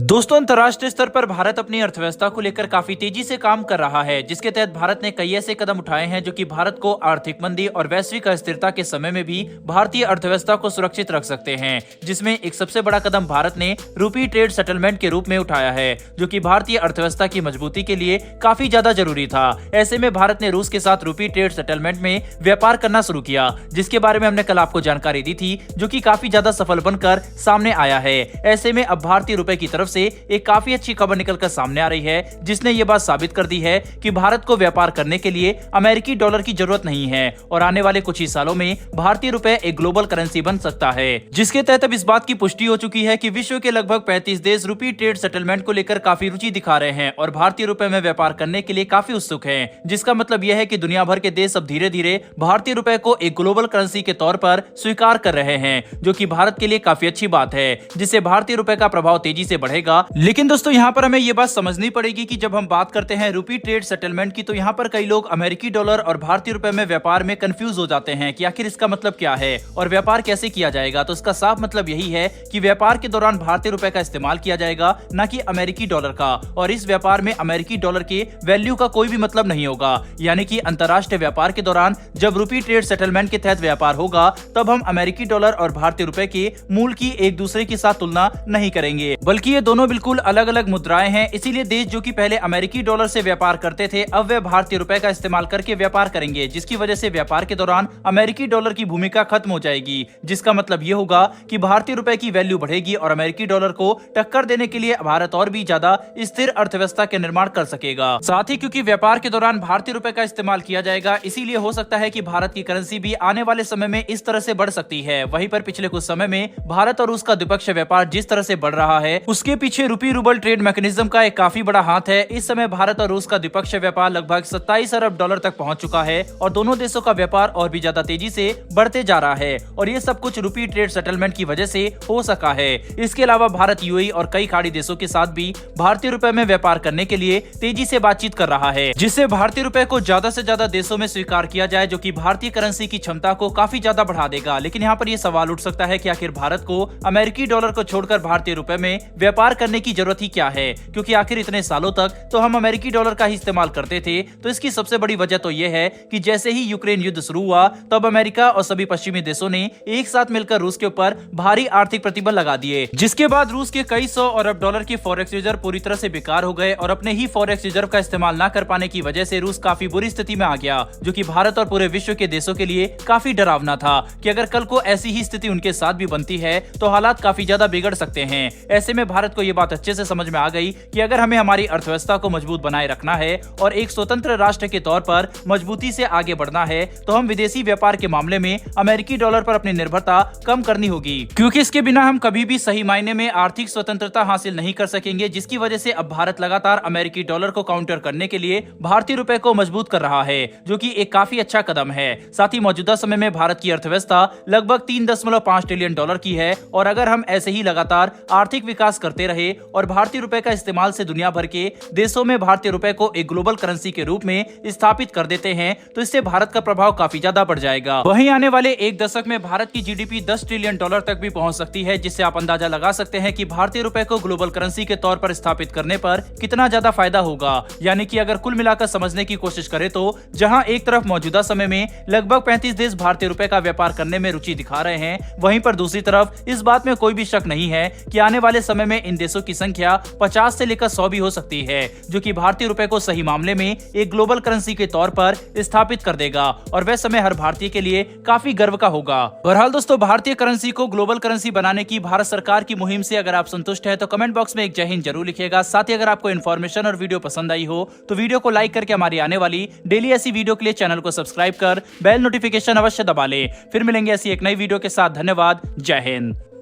दोस्तों, अंतर्राष्ट्रीय स्तर पर भारत अपनी अर्थव्यवस्था को लेकर काफी तेजी से काम कर रहा है, जिसके तहत भारत ने कई ऐसे कदम उठाए हैं जो कि भारत को आर्थिक मंदी और वैश्विक अस्थिरता के समय में भी भारतीय अर्थव्यवस्था को सुरक्षित रख सकते हैं। जिसमें एक सबसे बड़ा कदम भारत ने रूपी ट्रेड सेटलमेंट के रूप में उठाया है, जो कि भारतीय अर्थव्यवस्था की मजबूती के लिए काफी ज्यादा जरूरी था। ऐसे में भारत ने रूस के साथ रूपी ट्रेड सेटलमेंट में व्यापार करना शुरू किया, जिसके बारे में हमने कल आपको जानकारी दी थी, जो कि काफी ज्यादा सफल बनकर सामने आया है। ऐसे में अब भारतीय रुपए की तरफ से एक काफी अच्छी खबर निकलकर सामने आ रही है, जिसने ये बात साबित कर दी है कि भारत को व्यापार करने के लिए अमेरिकी डॉलर की जरूरत नहीं है और आने वाले कुछ ही सालों में भारतीय रुपए एक ग्लोबल करेंसी बन सकता है। जिसके तहत अब इस बात की पुष्टि हो चुकी है कि विश्व के लगभग 35 देश रूपी ट्रेड सेटलमेंट को लेकर काफी रुचि दिखा रहे हैं और भारतीय रुपए में व्यापार करने के लिए काफी उत्सुक हैं। जिसका मतलब यह है कि दुनिया भर के देश अब धीरे धीरे भारतीय रुपए को एक ग्लोबल करेंसी के तौर पर स्वीकार कर रहे हैं, जो कि भारत के लिए काफी अच्छी बात है, जिससे भारतीय रुपए का प्रभाव तेजी से बढ़ेगा। लेकिन दोस्तों, यहाँ पर हमें ये बात समझनी पड़ेगी कि जब हम बात करते हैं रूपी ट्रेड सेटलमेंट की, तो यहाँ पर कई लोग अमेरिकी डॉलर और भारतीय रुपए में व्यापार में कंफ्यूज हो जाते हैं कि आखिर इसका मतलब क्या है और व्यापार कैसे किया जाएगा। तो इसका साफ मतलब यही है कि व्यापार के दौरान भारतीय रुपए का इस्तेमाल किया जाएगा, न कि अमेरिकी डॉलर का, और इस व्यापार में अमेरिकी डॉलर के वैल्यू का कोई भी मतलब नहीं होगा। यानी कि अंतर्राष्ट्रीय व्यापार के दौरान जब रूपी ट्रेड सेटलमेंट के तहत व्यापार होगा, तब हम अमेरिकी डॉलर और भारतीय रुपए के मूल की एक दूसरे के साथ तुलना नहीं करेंगे, बल्कि ये दोनों बिल्कुल अलग अलग मुद्राएं हैं। इसीलिए देश जो कि पहले अमेरिकी डॉलर से व्यापार करते थे, अब वे भारतीय रुपए का इस्तेमाल करके व्यापार करेंगे, जिसकी वजह से व्यापार के दौरान अमेरिकी डॉलर की भूमिका खत्म हो जाएगी। जिसका मतलब ये होगा कि भारतीय रुपए की वैल्यू बढ़ेगी और अमेरिकी डॉलर को टक्कर देने के लिए भारत और भी ज्यादा स्थिर अर्थव्यवस्था के निर्माण कर सकेगा। साथ ही क्योंकि व्यापार के दौरान भारतीय रुपए का इस्तेमाल किया जाएगा, इसीलिए हो सकता है कि भारत की करेंसी भी आने वाले समय में इस तरह से बढ़ सकती है। वहीं पर पिछले कुछ समय में भारत और रूस का द्विपक्षीय व्यापार जिस तरह से बढ़ रहा है, उसके पीछे रूपी रूबल ट्रेड मैकेनिज्म का एक काफी बड़ा हाथ है। इस समय भारत और रूस का द्विपक्षीय व्यापार लगभग 27 अरब डॉलर तक पहुंच चुका है और दोनों देशों का व्यापार और भी ज्यादा तेजी से बढ़ते जा रहा है, और ये सब कुछ रूपी ट्रेड सेटलमेंट की वजह से हो सका है। इसके अलावा भारत यूएई और कई खाड़ी देशों के साथ भी भारतीय रुपए में व्यापार करने के लिए तेजी से बातचीत कर रहा है, जिससे भारतीय रुपए को ज्यादा से ज्यादा देशों में स्वीकार किया जाए, जो कि भारतीय करेंसी की क्षमता को काफी ज्यादा बढ़ा देगा। लेकिन यहाँ पर यह सवाल उठ सकता है कि आखिर भारत को अमेरिकी डॉलर को छोड़कर भारतीय रुपए में व्यापार करने की जरूरत ही क्या है, क्योंकि आखिर इतने सालों तक तो हम अमेरिकी डॉलर का ही इस्तेमाल करते थे। तो इसकी सबसे बड़ी वजह तो यह है कि जैसे ही यूक्रेन युद्ध शुरू हुआ, तब अमेरिका और सभी पश्चिमी देशों ने एक साथ मिलकर रूस के ऊपर भारी आर्थिक प्रतिबंध लगा दिए, जिसके बाद रूस के कई 100 अरब डॉलर के फॉरेक्स रिजर्व पूरी तरह से बेकार हो गए और अपने ही फॉरेक्स रिजर्व का इस्तेमाल न कर पाने की वजह से रूस काफी बुरी स्थिति में आ गया, जो कि भारत और पूरे विश्व के देशों के लिए काफी डरावना था कि अगर कल को ऐसी ही स्थिति उनके साथ भी बनती है तो हालात काफी ज्यादा बिगड़ सकते हैं। ऐसे में भारत को ये बात अच्छे से समझ में आ गई कि अगर हमें हमारी अर्थव्यवस्था को मजबूत बनाए रखना है और एक स्वतंत्र राष्ट्र के तौर पर मजबूती से आगे बढ़ना है, तो हम विदेशी व्यापार के मामले में अमेरिकी डॉलर पर अपनी निर्भरता कम करनी होगी, क्योंकि इसके बिना हम कभी भी सही मायने में आर्थिक स्वतंत्रता हासिल नहीं कर सकेंगे। जिसकी वजह से अब भारत लगातार अमेरिकी डॉलर को काउंटर करने के लिए भारतीय रुपए को मजबूत कर रहा है, जो कि एक काफी अच्छा कदम है। साथ ही मौजूदा समय में भारत की अर्थव्यवस्था लगभग 3.5 ट्रिलियन डॉलर की है, और अगर हम ऐसे ही लगातार आर्थिक विकास करते रहे और भारतीय रुपए का इस्तेमाल से दुनिया भर के देशों में भारतीय रुपए को एक ग्लोबल करेंसी के रूप में स्थापित कर देते हैं, तो इससे भारत का प्रभाव काफी ज्यादा बढ़ जाएगा। वहीं आने वाले एक दशक में भारत की जीडीपी 10 ट्रिलियन डॉलर तक भी पहुंच सकती है, जिससे आप अंदाजा लगा सकते हैं कि भारतीय रुपए को ग्लोबल करेंसी के तौर पर स्थापित करने पर कितना ज्यादा फायदा होगा। यानी कि अगर कुल मिलाकर समझने की कोशिश करें, तो जहां एक तरफ मौजूदा समय में लगभग 35 देश भारतीय रुपए का व्यापार करने में रुचि दिखा रहे हैं, वहीं पर दूसरी तरफ इस बात में कोई भी शक नहीं है कि आने वाले समय में इन देशों की संख्या 50 से लेकर 100 भी हो सकती है, जो कि भारतीय रुपए को सही मामले में एक ग्लोबल करेंसी के तौर पर स्थापित कर देगा, और वह समय हर भारतीय के लिए काफी गर्व का होगा। बहरहाल दोस्तों, भारतीय करेंसी को ग्लोबल करेंसी बनाने की भारत सरकार की मुहिम से अगर आप संतुष्ट हैं, तो कमेंट बॉक्स में एक जय हिंद जरूर लिखिएगा। साथ ही अगर आपको इन्फॉर्मेशन और वीडियो पसंद आई हो, तो वीडियो को लाइक करके हमारी आने वाली डेली ऐसी वीडियो के लिए चैनल को सब्सक्राइब कर बेल नोटिफिकेशन अवश्य दबा ले। फिर मिलेंगे ऐसी एक नई वीडियो के साथ। धन्यवाद। जय हिंद।